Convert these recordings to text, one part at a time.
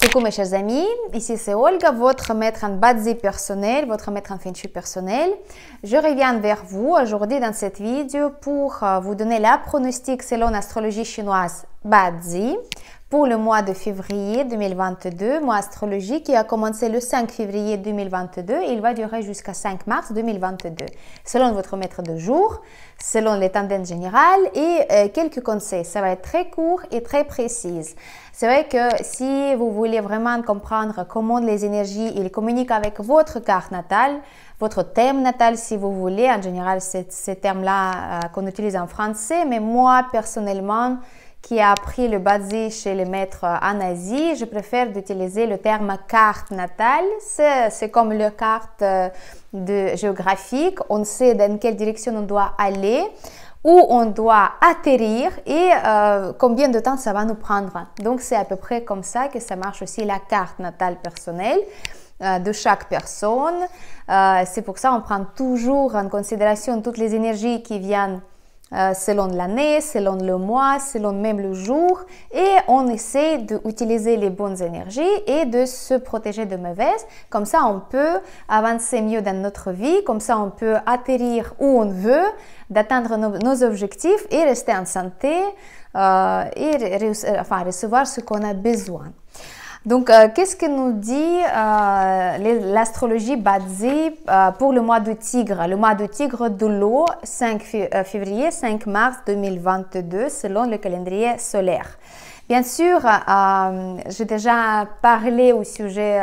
Coucou mes chers amis, ici c'est Olga, votre maître en Bazi personnel, votre maître en Feng Shui personnel. Je reviens vers vous aujourd'hui dans cette vidéo pour vous donner la pronostic selon l'astrologie chinoise Bazi pour le mois de février 2022, mois astrologique qui a commencé le 5 février 2022 et il va durer jusqu'à 5 mars 2022. Selon votre maître de jour, selon les tendances générales et quelques conseils. Ça va être très court et très précis. C'est vrai que si vous voulez vraiment comprendre comment les énergies ils communiquent avec votre carte natale, votre thème natal si vous voulez, en général c'est ces termes-là qu'on utilise en français, mais moi personnellement, qui a appris le Bazi chez les maîtres en Asie, je préfère d'utiliser le terme carte natale. C'est comme le carte géographique, on sait dans quelle direction on doit aller, où on doit atterrir et combien de temps ça va nous prendre. Donc c'est à peu près comme ça que ça marche aussi la carte natale personnelle de chaque personne. C'est pour ça qu'on prend toujours en considération toutes les énergies qui viennent selon l'année, selon le mois, selon même le jour et on essaie d'utiliser les bonnes énergies et de se protéger de mauvaises. Comme ça, on peut avancer mieux dans notre vie, comme ça, on peut atterrir où on veut, d'atteindre nos objectifs et rester en santé et recevoir ce qu'on a besoin. Donc, qu'est-ce que nous dit l'astrologie Bazi pour le mois de Tigre? Le mois de Tigre de l'eau, 5 février, 5 mars 2022, selon le calendrier solaire. Bien sûr, j'ai déjà parlé au sujet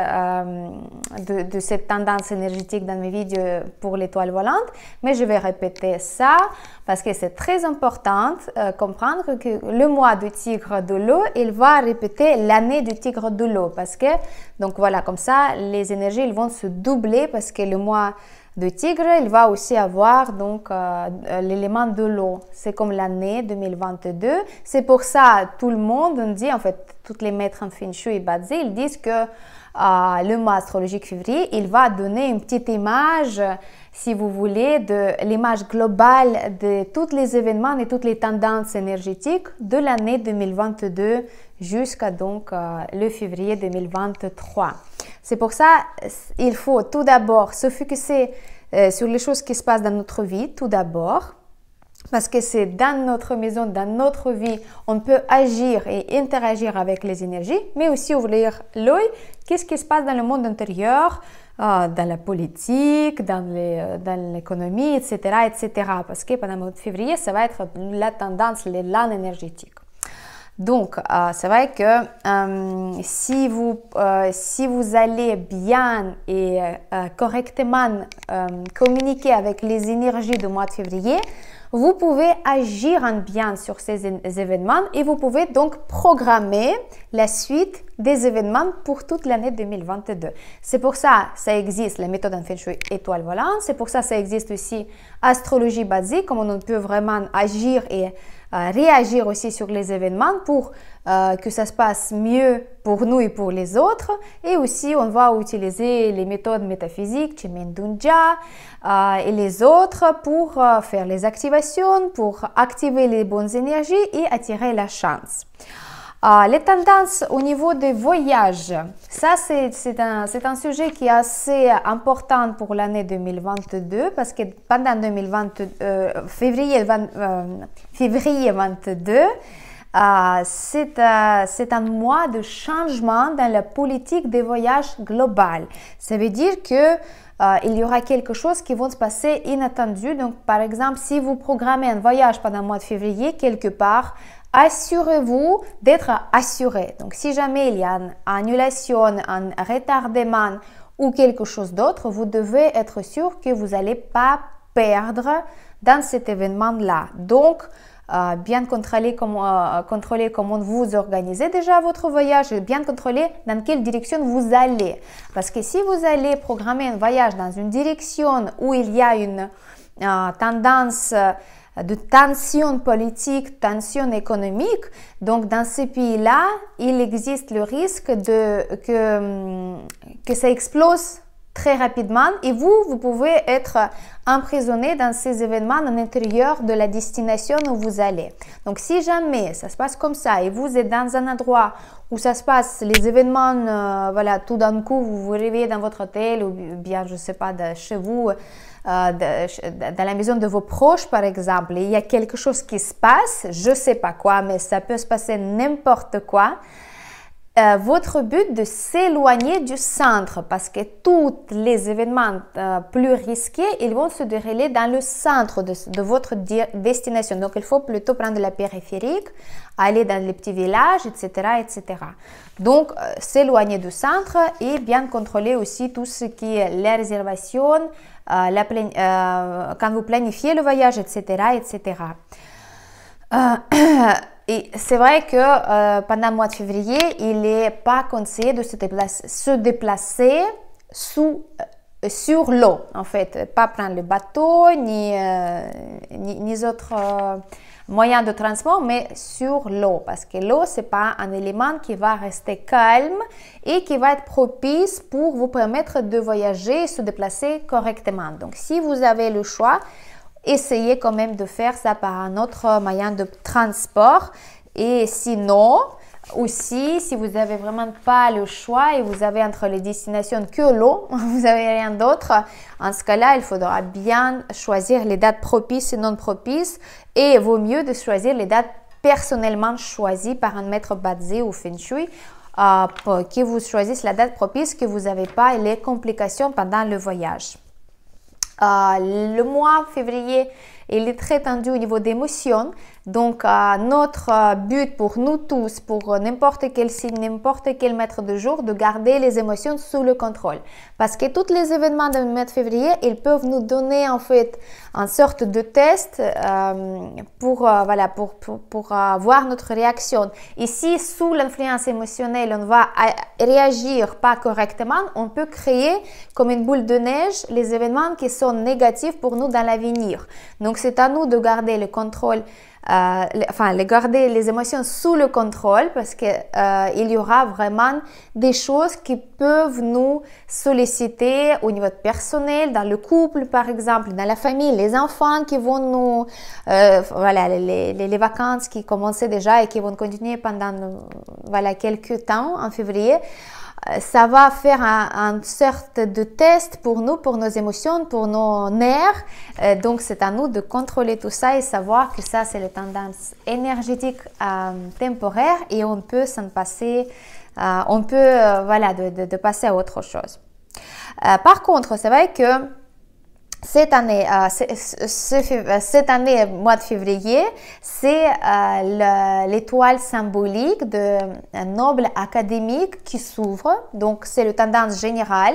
de cette tendance énergétique dans mes vidéos pour l'étoile volante, mais je vais répéter ça parce que c'est très important comprendre que le mois du tigre de l'eau, il va répéter l'année du tigre de l'eau parce que, donc voilà, comme ça, les énergies ils vont se doubler parce que le mois de tigre, il va aussi avoir donc l'élément de l'eau. C'est comme l'année 2022. C'est pour ça tout le monde on dit, en fait, tous les maîtres en Feng Shui et Bazi, ils disent que le mois astrologique février, il va donner une petite image, si vous voulez, de l'image globale de tous les événements et toutes les tendances énergétiques de l'année 2022 jusqu'à donc le février 2023. C'est pour ça il faut tout d'abord se focusser sur les choses qui se passent dans notre vie, tout d'abord, parce que c'est dans notre maison, dans notre vie, on peut agir et interagir avec les énergies, mais aussi ouvrir l'œil, qu'est-ce qui se passe dans le monde intérieur, dans la politique, dans l'économie, etc., etc. Parce que pendant le mois de février, ça va être la tendance, l'an énergétique. Donc, c'est vrai que si vous allez bien et correctement communiquer avec les énergies du mois de février, vous pouvez agir en bien sur ces événements et vous pouvez donc programmer la suite des événements pour toute l'année 2022. C'est pour ça ça existe la méthode en Feng Shui étoile volante, c'est pour ça ça existe aussi astrologie Bazi, comment on peut vraiment agir et réagir aussi sur les événements pour que ça se passe mieux pour nous et pour les autres. Et aussi, on va utiliser les méthodes métaphysiques, Chimendunja et les autres pour faire les activations, pour activer les bonnes énergies et attirer la chance. Les tendances au niveau des voyages, ça c'est un sujet qui est assez important pour l'année 2022 parce que pendant février 22, c'est un mois de changement dans la politique des voyages globale. Ça veut dire que il y aura quelque chose qui va se passer inattendu. Donc, par exemple, si vous programmez un voyage pendant le mois de février quelque part, assurez-vous d'être assuré. Donc, si jamais il y a une annulation, un retardement ou quelque chose d'autre, vous devez être sûr que vous n'allez pas perdre dans cet événement-là. Donc, bien contrôler comment vous organisez déjà votre voyage et bien contrôler dans quelle direction vous allez. Parce que si vous allez programmer un voyage dans une direction où il y a une tendance de tension politique, tension économique, donc dans ces pays-là, il existe le risque que ça explose très rapidement et vous pouvez être emprisonné dans ces événements à l'intérieur de la destination où vous allez. Donc, si jamais ça se passe comme ça et vous êtes dans un endroit où ça se passe, les événements, voilà, tout d'un coup, vous vous réveillez dans votre hôtel ou bien, je ne sais pas, chez vous, dans la maison de vos proches, par exemple, et il y a quelque chose qui se passe, je ne sais pas quoi, mais ça peut se passer n'importe quoi. Votre but de s'éloigner du centre parce que tous les événements plus risqués, ils vont se dérouler dans le centre de votre destination. Donc, il faut plutôt prendre la périphérique, aller dans les petits villages, etc., etc. Donc, s'éloigner du centre et bien contrôler aussi tout ce qui est les réservations, quand vous planifiez le voyage, etc., etc. Et c'est vrai que pendant le mois de février, il n'est pas conseillé de se déplacer sur l'eau, en fait. Pas prendre le bateau, ni autres moyens de transport, mais sur l'eau. Parce que l'eau, ce n'est pas un élément qui va rester calme et qui va être propice pour vous permettre de voyager et se déplacer correctement. Donc, si vous avez le choix, essayez quand même de faire ça par un autre moyen de transport. Et sinon, aussi, si vous n'avez vraiment pas le choix et vous avez entre les destinations que l'eau, vous n'avez rien d'autre, en ce cas-là, il faudra bien choisir les dates propices et non propices. Et il vaut mieux de choisir les dates personnellement choisies par un maître Bazi ou Feng Shui, qui vous choisisse la date propice, que vous n'avez pas les complications pendant le voyage. Le mois de février, il est très tendu au niveau d'émotions. Donc, notre but pour nous tous, pour n'importe quel signe, n'importe quel maître de jour, de garder les émotions sous le contrôle. Parce que tous les événements du mois de février, ils peuvent nous donner en fait une sorte de test pour voir notre réaction. Et si sous l'influence émotionnelle, on va réagir pas correctement, on peut créer comme une boule de neige les événements qui sont négatifs pour nous dans l'avenir. Donc, c'est à nous de garder le contrôle, garder les émotions sous le contrôle parce que il y aura vraiment des choses qui peuvent nous solliciter au niveau personnel, dans le couple par exemple, dans la famille, les enfants qui vont nous, les vacances qui commençaient déjà et qui vont continuer pendant quelques temps en février. Ça va faire une sorte de test pour nous, pour nos émotions, pour nos nerfs. Donc, c'est à nous de contrôler tout ça et savoir que ça, c'est les tendances énergétiques temporaires et on peut s'en passer, de passer à autre chose. Par contre, c'est vrai que cette année, mois de février, c'est l'étoile symbolique de noble académique qui s'ouvre. Donc, c'est la tendance générale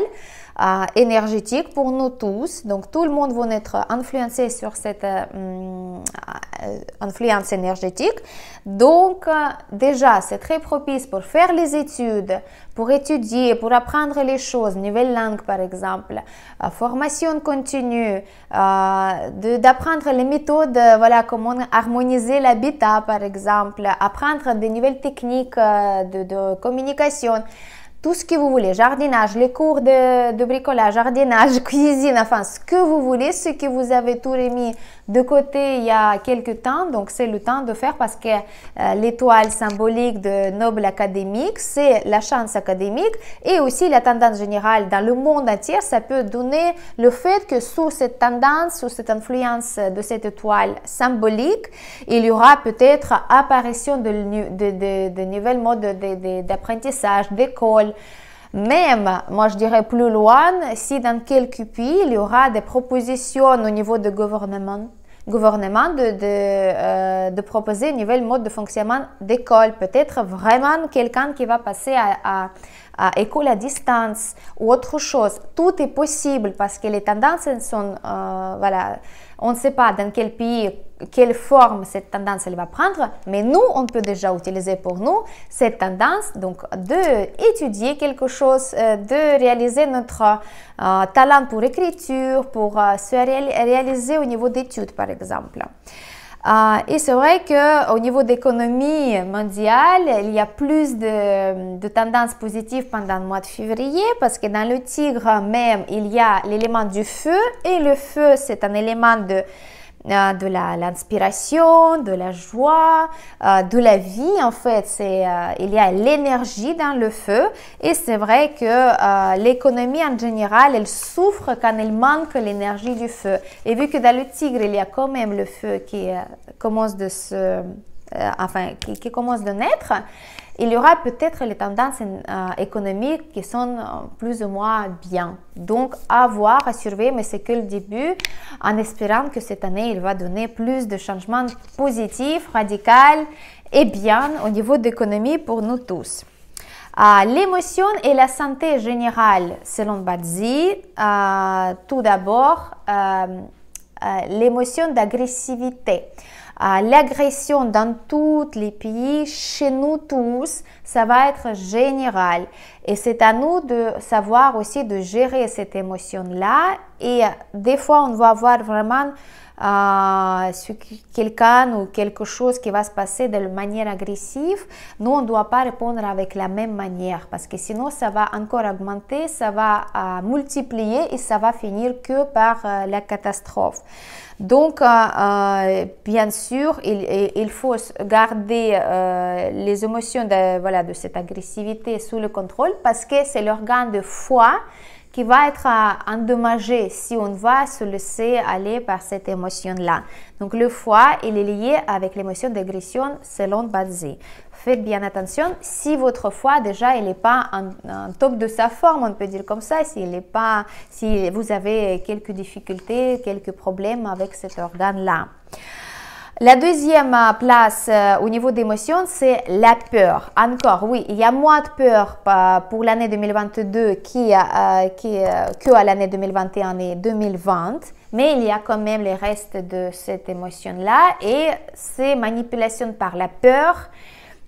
énergétique pour nous tous. Donc, tout le monde va être influencé sur cette influence énergétique. Donc, déjà, c'est très propice pour faire les études, pour étudier, pour apprendre les choses, nouvelle langue par exemple, formation continue, d'apprendre les méthodes, comment harmoniser l'habitat par exemple, apprendre des nouvelles techniques de communication. Tout ce que vous voulez, jardinage, les cours de bricolage, jardinage, cuisine, enfin ce que vous voulez, ce que vous avez tout remis de côté il y a quelques temps. Donc c'est le temps de faire parce que l'étoile symbolique de noble académique, c'est la chance académique et aussi la tendance générale dans le monde entier. Ça peut donner le fait que sous cette tendance, sous cette influence de cette étoile symbolique, il y aura peut-être apparition de nouvelles modes d'apprentissage, d'école. Même, moi je dirais plus loin, si dans quelques pays, il y aura des propositions au niveau du gouvernement de proposer un nouvel mode de fonctionnement d'école. Peut-être vraiment quelqu'un qui va passer à école à distance ou autre chose. Tout est possible parce que les tendances sont, on ne sait pas dans quel pays, quelle forme cette tendance elle va prendre, mais nous, on peut déjà utiliser pour nous cette tendance, donc d'étudier quelque chose, de réaliser notre talent pour écriture, pour se réaliser au niveau d'études, par exemple. Et c'est vrai qu'au niveau d'économie mondiale, il y a plus de tendances positives pendant le mois de février parce que dans le Tigre même, il y a l'élément du feu et le feu, c'est un élément de l'inspiration, de la joie, de la vie en fait. Il y a l'énergie dans le feu et c'est vrai que l'économie en général, elle souffre quand elle manque l'énergie du feu. Et vu que dans le Tigre, il y a quand même le feu qui commence qui commence de naître, il y aura peut-être les tendances économiques qui sont plus ou moins bien. Donc, à voir, à surveiller, mais c'est que le début, en espérant que cette année, il va donner plus de changements positifs, radicaux et bien au niveau d'économie pour nous tous. L'émotion et la santé générale, selon Badzi, tout d'abord, l'émotion d'agressivité. L'agression dans tous les pays, chez nous tous, ça va être général. Et c'est à nous de savoir aussi de gérer cette émotion-là. Et des fois, on va avoir vraiment quelqu'un ou quelque chose qui va se passer de manière agressive. Nous, on ne doit pas répondre avec la même manière parce que sinon, ça va encore augmenter, ça va multiplier et ça va finir que par la catastrophe. Donc, bien sûr, il faut garder les émotions de cette agressivité sous le contrôle parce que c'est l'organe de foie qui va être endommagé si on va se laisser aller par cette émotion-là. Donc, le foie, il est lié avec l'émotion d'agression selon Badzi. Faites bien attention, si votre foie déjà il n'est pas en top de sa forme, on peut dire comme ça, si vous avez quelques difficultés, quelques problèmes avec cet organe-là. La deuxième place au niveau d'émotion, c'est la peur. Encore, oui, il y a moins de peur pour l'année 2022 qu'à l'année 2021 et 2020, mais il y a quand même les restes de cette émotion-là et ces manipulations par la peur,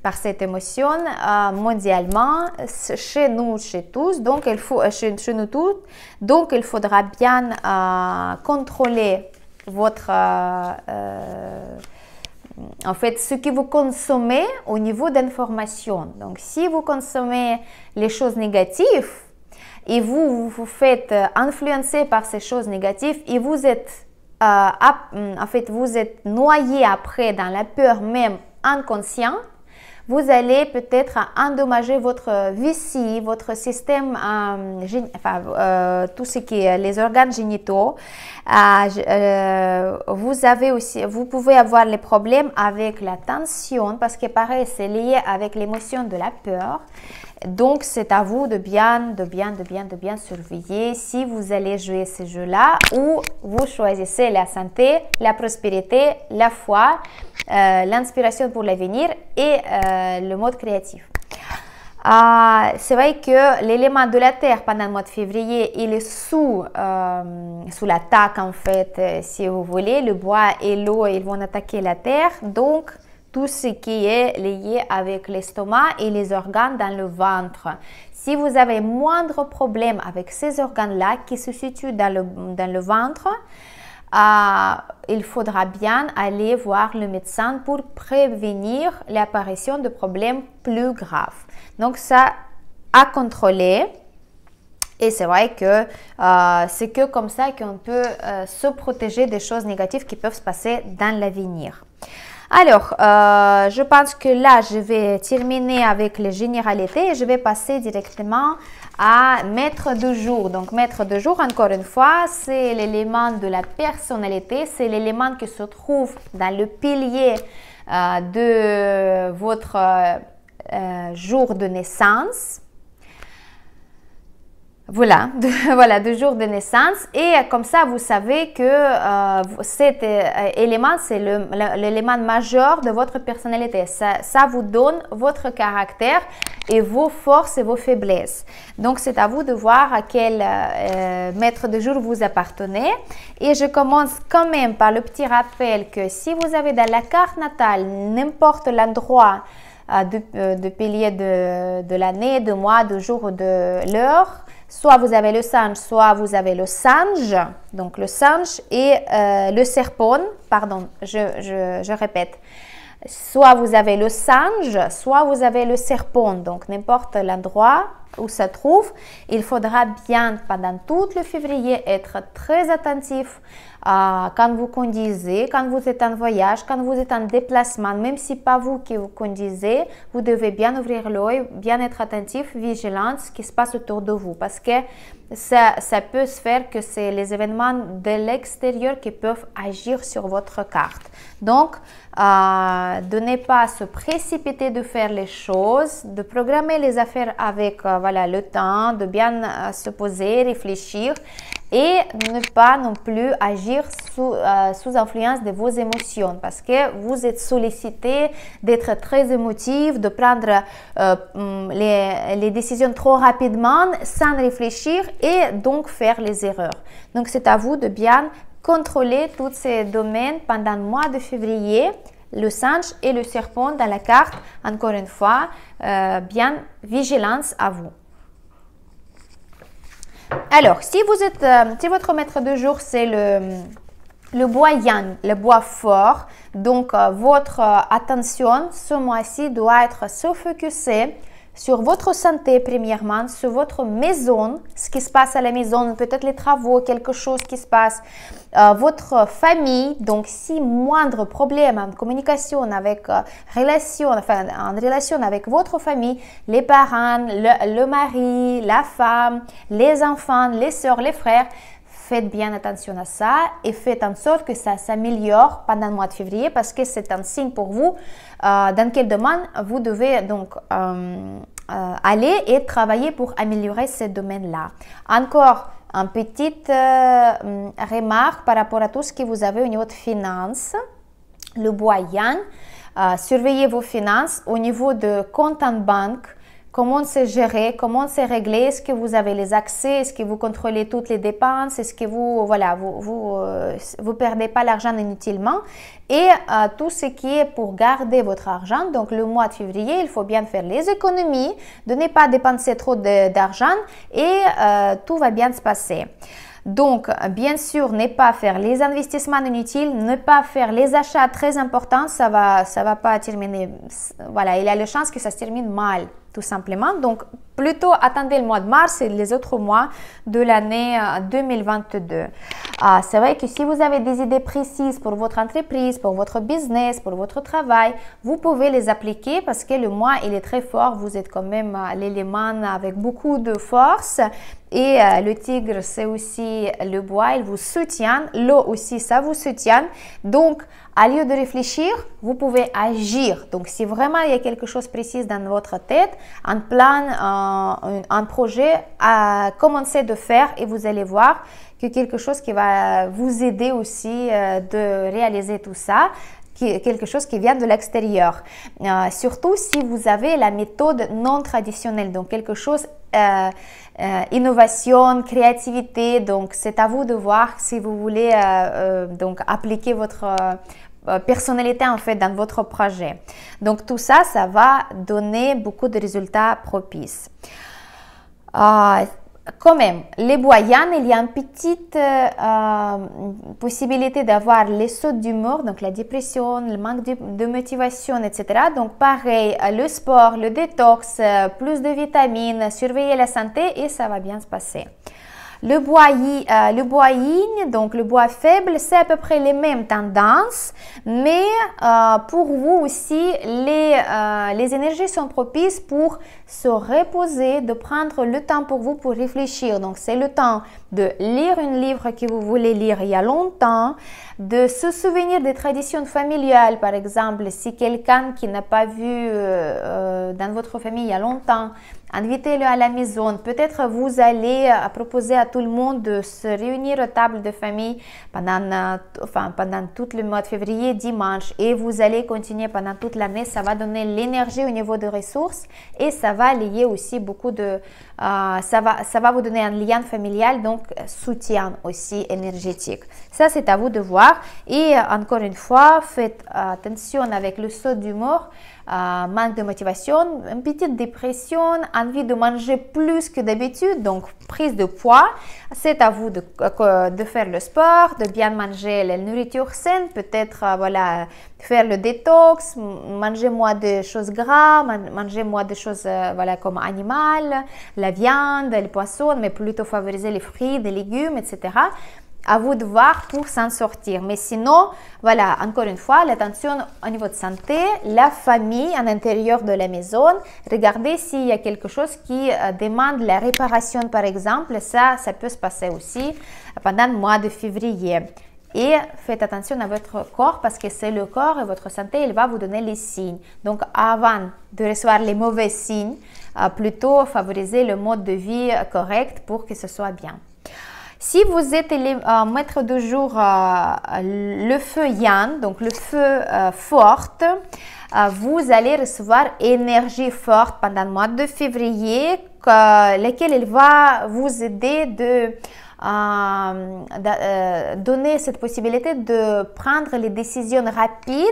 par cette émotion mondialement, chez nous, chez tous, donc chez nous tous, donc il faudra bien contrôler votre en fait ce que vous consommez au niveau d'information. Donc si vous consommez les choses négatives et vous vous faites influencer par ces choses négatives et vous êtes en fait vous êtes noyé après dans la peur même inconscient, vous allez peut-être endommager votre vessie, votre système, tout ce qui est les organes génitaux. Vous pouvez avoir les problèmes avec la tension parce que pareil, c'est lié avec l'émotion de la peur. Donc, c'est à vous de bien surveiller si vous allez jouer ces jeux-là ou vous choisissez la santé, la prospérité, la foi, l'inspiration pour l'avenir et le mode créatif. C'est vrai que l'élément de la terre pendant le mois de février, il est sous l'attaque en fait, si vous voulez. Le bois et l'eau, ils vont attaquer la terre. Donc, tout ce qui est lié avec l'estomac et les organes dans le ventre. Si vous avez moindre problème avec ces organes-là qui se situent dans le ventre, il faudra bien aller voir le médecin pour prévenir l'apparition de problèmes plus graves. Donc, ça à contrôler. Et c'est vrai que c'est que comme ça qu'on peut se protéger des choses négatives qui peuvent se passer dans l'avenir. Alors, je pense que là, je vais terminer avec les généralités et je vais passer directement à maître de jour. Donc, maître de jour, encore une fois, c'est l'élément de la personnalité, c'est l'élément qui se trouve dans le pilier de votre jour de naissance. Voilà, de jour de naissance. Et comme ça, vous savez que cet élément, c'est l'élément majeur de votre personnalité. Ça vous donne votre caractère et vos forces et vos faiblesses. Donc, c'est à vous de voir à quel maître de jour vous appartenez. Et je commence quand même par le petit rappel que si vous avez dans la carte natale n'importe l'endroit de pilier de l'année, de mois, de jour ou de l'heure, soit vous avez le singe, soit vous avez le singe, donc le singe et le serpent pardon, je répète. Soit vous avez le singe, soit vous avez le serpent. Donc, n'importe l'endroit où ça trouve, il faudra bien, pendant tout le février, être très attentif quand vous conduisez, quand vous êtes en voyage, quand vous êtes en déplacement, même si pas vous qui vous conduisez, vous devez bien ouvrir l'œil, bien être attentif, vigilant ce qui se passe autour de vous. Parce que ça peut se faire que c'est les événements de l'extérieur qui peuvent agir sur votre carte. Donc, de ne pas se précipiter de faire les choses, de programmer les affaires avec voilà, le temps, de bien se poser, réfléchir et ne pas non plus agir sous influence de vos émotions parce que vous êtes sollicité d'être très émotif, de prendre les décisions trop rapidement sans réfléchir et donc faire les erreurs. Donc, c'est à vous de bien contrôler tous ces domaines pendant le mois de février, le singe et le serpent dans la carte. Encore une fois, bien vigilance à vous. Alors, si votre maître de jour, c'est le bois yang, le bois fort, donc votre attention ce mois-ci doit être se focuser sur votre santé premièrement, sur votre maison, ce qui se passe à la maison, peut-être les travaux, quelque chose qui se passe, votre famille, donc si moindre problème en communication avec en relation avec votre famille, les parents, le mari, la femme, les enfants, les sœurs, les frères, faites bien attention à ça et faites en sorte que ça s'améliore pendant le mois de février parce que c'est un signe pour vous dans quel domaine vous devez donc aller et travailler pour améliorer ce domaine-là. Encore une petite remarque par rapport à tout ce que vous avez au niveau de finances. Le bois yang, surveillez vos finances au niveau de compte en banque. Comment c'est géré, comment c'est réglé, est-ce que vous avez les accès, est-ce que vous contrôlez toutes les dépenses, est-ce que vous perdez pas l'argent inutilement et tout ce qui est pour garder votre argent. Donc le mois de février, il faut bien faire les économies, de ne pas dépenser trop d'argent et tout va bien se passer. Donc, bien sûr, ne pas faire les investissements inutiles, ne pas faire les achats très importants, ça va pas terminer. Voilà, il y a la chance que ça se termine mal, tout simplement. Donc, plutôt attendez le mois de mars et les autres mois de l'année 2022. C'est vrai que si vous avez des idées précises pour votre entreprise, pour votre business, pour votre travail, vous pouvez les appliquer parce que le mois, il est très fort. Vous êtes quand même l'élément avec beaucoup de force. Et le tigre, c'est aussi le bois, il vous soutient. L'eau aussi, ça vous soutient. Donc, au lieu de réfléchir, vous pouvez agir. Donc, si vraiment il y a quelque chose de précis dans votre tête, un plan, un projet, commencez de faire et vous allez voir que quelque chose qui va vous aider aussi de réaliser tout ça. Quelque chose qui vient de l'extérieur. Surtout si vous avez la méthode non traditionnelle, donc quelque chose innovation, créativité, donc c'est à vous de voir si vous voulez donc appliquer votre personnalité en fait dans votre projet. Donc tout ça, ça va donner beaucoup de résultats propices. Quand même, les bois yang, il y a une petite possibilité d'avoir les sauts d'humeur, donc la dépression, le manque de motivation, etc. Donc pareil, le sport, le détox, plus de vitamines, surveiller la santé et ça va bien se passer. Le bois yin, donc le bois faible, c'est à peu près les mêmes tendances, mais pour vous aussi, les énergies sont propices pour se reposer, de prendre le temps pour vous pour réfléchir. Donc, c'est le temps de lire un livre que vous voulez lire il y a longtemps, de se souvenir des traditions familiales, par exemple, si quelqu'un qui n'a pas vu dans votre famille il y a longtemps, invitez-le à la maison. Peut-être vous allez proposer à tout le monde de se réunir à table de famille pendant tout le mois de février, dimanche, et vous allez continuer pendant toute l'année. Ça va donner l'énergie au niveau des ressources et ça va lier aussi beaucoup de... ça va vous donner un lien familial, donc soutien aussi énergétique. Ça, c'est à vous de voir. Et encore une fois, faites attention avec le saut d'humour. manque de motivation, une petite dépression, envie de manger plus que d'habitude, donc prise de poids. C'est à vous de faire le sport, de bien manger la nourriture saine, peut-être voilà, faire le détox, manger moins de choses gras, manger moins de choses voilà, comme animales, la viande, les poissons, mais plutôt favoriser les fruits, les légumes, etc. À vous de voir pour s'en sortir. Mais sinon, voilà, encore une fois, l'attention au niveau de santé, la famille à l'intérieur de la maison. Regardez s'il y a quelque chose qui demande la réparation, par exemple. Ça peut se passer aussi pendant le mois de février. Et faites attention à votre corps parce que c'est le corps et votre santé, il va vous donner les signes. Donc, avant de recevoir les mauvais signes, plutôt favoriser le mode de vie correct pour que ce soit bien. Si vous êtes maître de jour le feu Yang, donc le feu forte, vous allez recevoir énergie forte pendant le mois de février, laquelle il va vous aider de donner cette possibilité de prendre les décisions rapides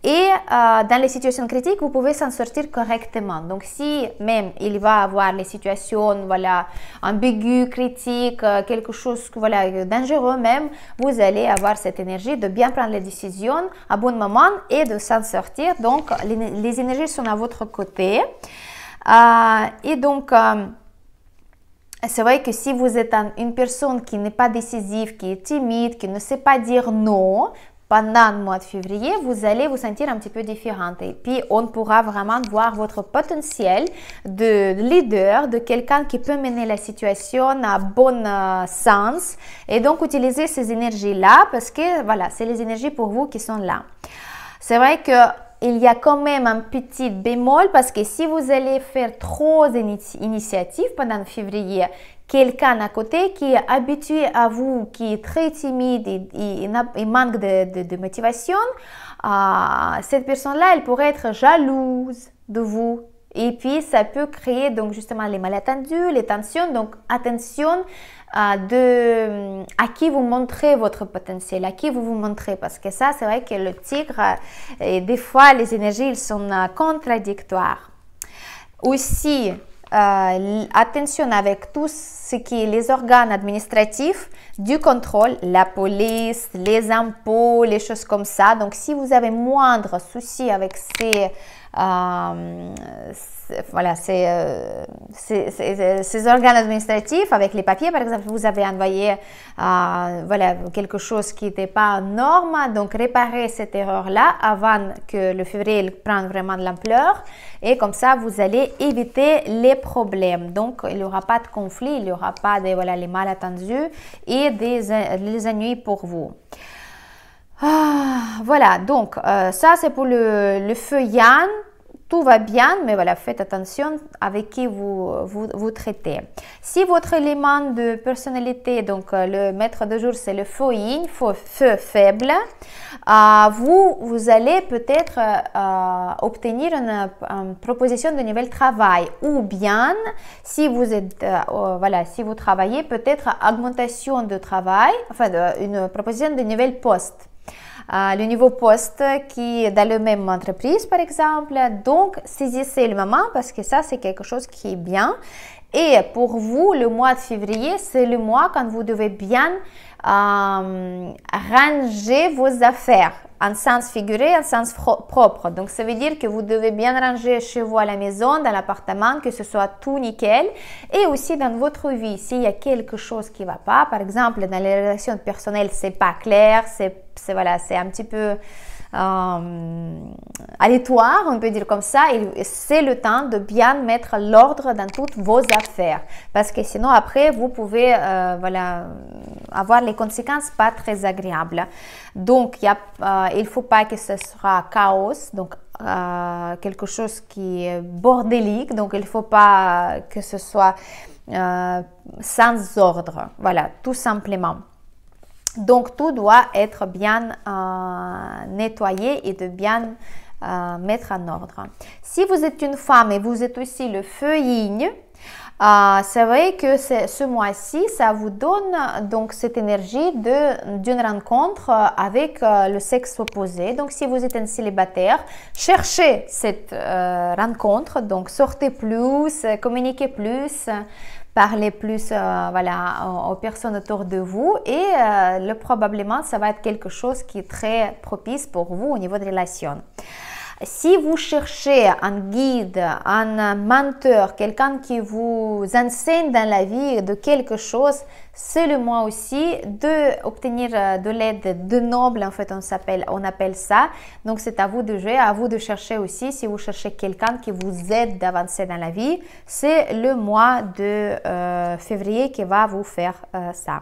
et dans les situations critiques, vous pouvez s'en sortir correctement. Donc, si même il va y avoir les situations voilà, ambiguës, critiques, quelque chose voilà, dangereux même, vous allez avoir cette énergie de bien prendre les décisions à bon moment et de s'en sortir. Donc, les énergies sont à votre côté. Et donc, c'est vrai que si vous êtes une personne qui n'est pas décisive, qui est timide, qui ne sait pas dire non, pendant le mois de février, vous allez vous sentir un petit peu différente. Et puis, on pourra vraiment voir votre potentiel de leader, de quelqu'un qui peut mener la situation à bon sens. Et donc, utiliser ces énergies-là parce que, voilà, c'est les énergies pour vous qui sont là. C'est vrai que il y a quand même un petit bémol parce que si vous allez faire trop d'initiatives pendant février, quelqu'un à côté qui est habitué à vous, qui est très timide et manque de motivation, cette personne-là, elle pourrait être jalouse de vous. Et puis, ça peut créer donc justement les malentendus, les tensions. Donc, attention à qui vous montrez votre potentiel, à qui vous vous montrez. Parce que ça, c'est vrai que le tigre, et des fois, les énergies, ils sont contradictoires. Aussi, attention avec tout ce qui est les organes administratifs du contrôle, la police, les impôts, les choses comme ça. Donc, si vous avez moindre souci avec ces organes administratifs, avec les papiers, par exemple, vous avez envoyé voilà, quelque chose qui n'était pas en norme, donc réparer cette erreur-là avant que le février prenne vraiment de l'ampleur et comme ça, vous allez éviter les problèmes. Donc, il n'y aura pas de conflit, il n'y aura pas de voilà, les malentendus et les ennuis pour vous. Voilà, donc ça c'est pour le feu Yang. Tout va bien, mais voilà, faites attention avec qui vous traitez. Si votre élément de personnalité, donc le maître de jour, c'est le feu Yin, feu faible, vous allez peut-être obtenir une proposition de nouvel travail ou bien si vous êtes, voilà, si vous travaillez, peut-être augmentation de travail, enfin une proposition de nouvel poste. Le nouveau poste qui est dans la même entreprise, par exemple. Donc, saisissez le moment parce que ça, c'est quelque chose qui est bien. Et pour vous, le mois de février, c'est le mois quand vous devez bien ranger vos affaires en sens figuré, en sens propre. Donc, ça veut dire que vous devez bien ranger chez vous à la maison, dans l'appartement, que ce soit tout nickel. Et aussi dans votre vie, s'il y a quelque chose qui ne va pas, par exemple, dans les relations personnelles, c'est pas clair, voilà, c'est un petit peu aléatoire, on peut dire comme ça, et c'est le temps de bien mettre l'ordre dans toutes vos affaires parce que sinon après vous pouvez voilà, avoir les conséquences pas très agréables. Donc il ne faut pas que ce soit chaos, donc quelque chose qui est bordélique, donc il ne faut pas que ce soit sans ordre, voilà, tout simplement. Donc, tout doit être bien nettoyé et de bien mettre en ordre. Si vous êtes une femme et vous êtes aussi le feu Yin, C'est vrai que ce mois-ci, ça vous donne donc cette énergie d'une rencontre avec le sexe opposé. Donc, si vous êtes un célibataire, cherchez cette rencontre. Donc, sortez plus, communiquez plus, parlez plus voilà, aux personnes autour de vous et probablement, ça va être quelque chose qui est très propice pour vous au niveau de relations. Si vous cherchez un guide, un mentor, quelqu'un qui vous enseigne dans la vie de quelque chose, c'est le mois aussi d'obtenir de l'aide de nobles, en fait on appelle ça. Donc c'est à vous de jouer, à vous de chercher aussi, si vous cherchez quelqu'un qui vous aide d'avancer dans la vie, c'est le mois de février qui va vous faire ça.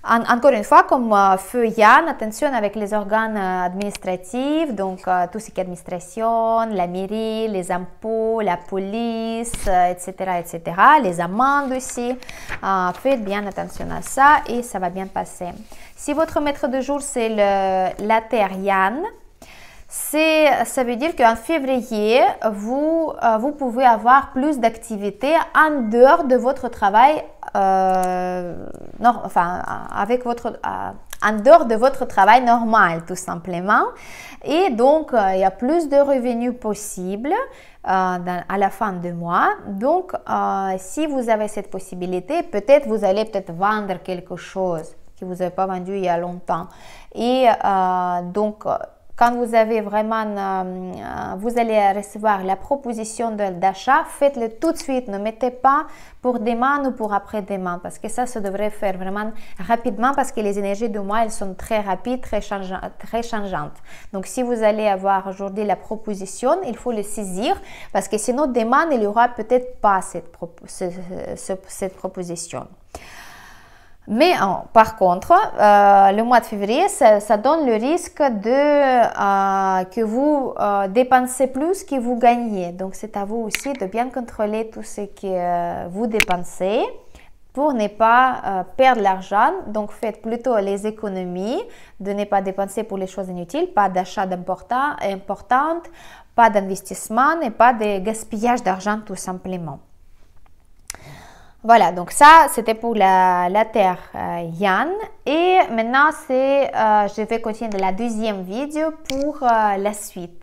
Encore une fois, comme feu Yann, attention avec les organes administratifs, donc tout ce qui est administration, la mairie, les impôts, la police, etc., etc., les amendes aussi. Faites bien attention à ça et ça va bien passer. Si votre maître de jour, c'est la Terre Yann, ça veut dire qu'en février, vous pouvez avoir plus d'activités en dehors de votre travail, en dehors de votre travail normal, tout simplement. Et donc, il y a plus de revenus possibles à la fin du mois. Donc, si vous avez cette possibilité, peut-être vous allez vendre quelque chose que vous n'avez pas vendu il y a longtemps. Et donc, quand vous avez vraiment, vous allez recevoir la proposition d'achat, faites-le tout de suite. Ne mettez pas pour demain ou pour après-demain parce que ça devrait faire vraiment rapidement parce que les énergies du mois, elles sont très rapides, très changeantes. Donc, si vous allez avoir aujourd'hui la proposition, il faut le saisir parce que sinon, demain, il n'y aura peut-être pas cette proposition. Mais par contre, le mois de février, ça donne le risque que vous dépensez plus que vous gagnez. Donc, c'est à vous aussi de bien contrôler tout ce que vous dépensez pour ne pas perdre l'argent. Donc, faites plutôt les économies, de ne pas dépenser pour les choses inutiles, pas d'achat importantes, pas d'investissement et pas de gaspillage d'argent tout simplement. Voilà, donc ça, c'était pour la Terre Yann. Et maintenant, je vais continuer de la deuxième vidéo pour la suite.